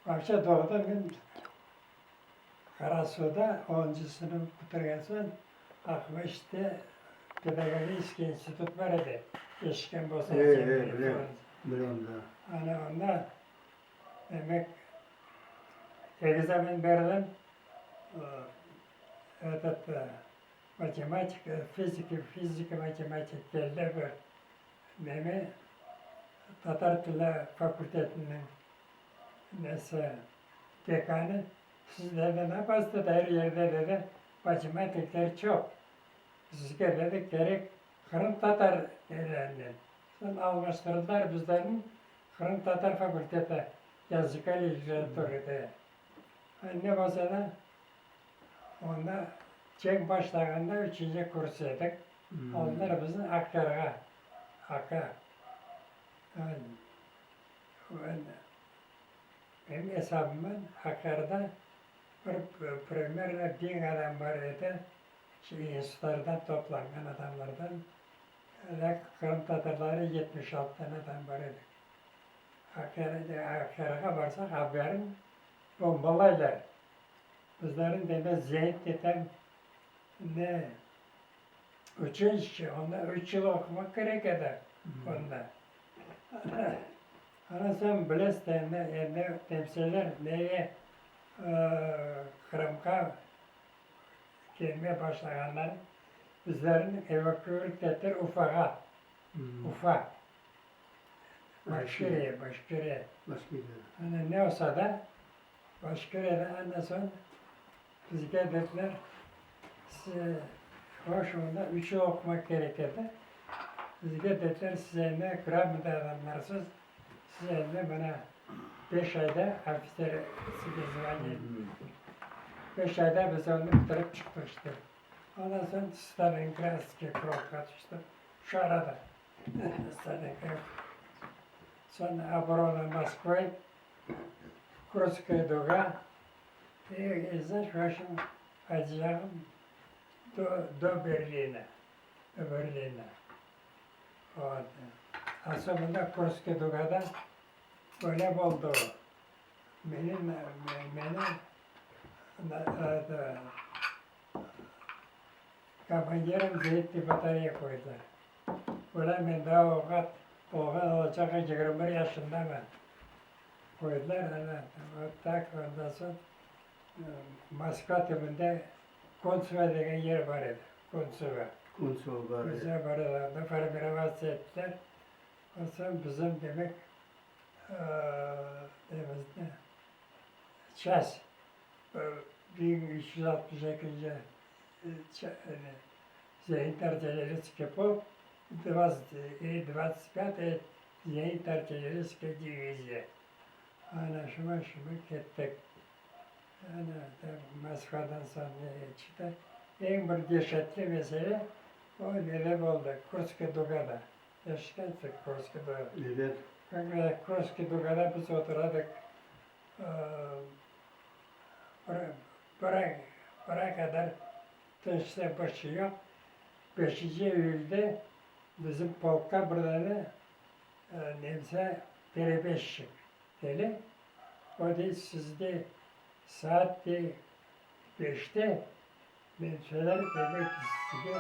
Başta doğdum ben Karasu'da 10. sınıf bitirgen soň aklıma işte Pedagogik institut var idi. Eşken Bosan Cemiyeti. Biliyorum da. Ana onda demek egzamin berdim. Этот математика, fizika, matematik geldi bir. Neme Tatar Tili Fakültesi'nin neyse dekanı sizlerden ne bastı her yerde dedi matematikler çok. Sizge dedik gerek Kırım Tatar derlerdi. Sonra almıştırdılar bizlerin Kırım Tatar Fakültesi yazıkal literatürü. Ne olsa da onda çek başlaganda 3. kurs edik. Onlar bizni Akkar'a, Akka. Benim hesabımdan Akkar'da bir primer 1000 adam var idi. İnstitutlardan toplangan adamlardan. Kırım Tatarları 76 tane adam var idi. Akkar'a varsak haberin bombalaylar. Bizlerin deme Zeynep dedem ne 3 yıl okumak gerek eder onda. Ana sen bilirsin ne temsiler neye Kırım'a gelmeye başlayanlar bizlerin evaküörlük ettiler Ufak'a. Ufak. Başkırı'ya. Hani ne olsa da Başkırı'da ondan sonra bizge dediler hoşunda 3 yıl okumak gerekirdi. Bizge dediler size ne Kıram'da adamlarsız size ne bana 5 ayda hafifler sigizvani 5 ayda biz onu bitirip çıktık işte. Ondan sonra Stalingrad Krok'a işte şu arada Stalingrad. Sonra Abrona Moskva'yı Kurskaya Doga знаешь, в общем, одеялом до Берлина. Вот. Особенно Kurskaya Doga'da böyle oldu. Beni kapanyerim zeytli batarya koydular. Böyle ben daha oğlan olacak 21 yaşında ben. Koydular, tak ondan sonra Moskva tepinde Kuntsuva degen yer var idi. Kuntsuva var. Bize baralarında farmiravası ettiler. O zaman bizim demek ças 1362 зенит артиллерийский полк, 25 зенит артиллерийская дивизия. Ana şuma gittik. Moskva'dan sonra çıktı. En bir dehşetli mesele o neler oldu. Kurskaya Doga'da. Yaşkentik Kurskaya Doga'da. Evet. Kurskaya Doga'da biz oturadık. Buraya kadar taşla başı yok. 5. Eylül'de bizim polka buradan neyse Terebeşik dedi. O da sizde saat 5'te ben söylerim demek size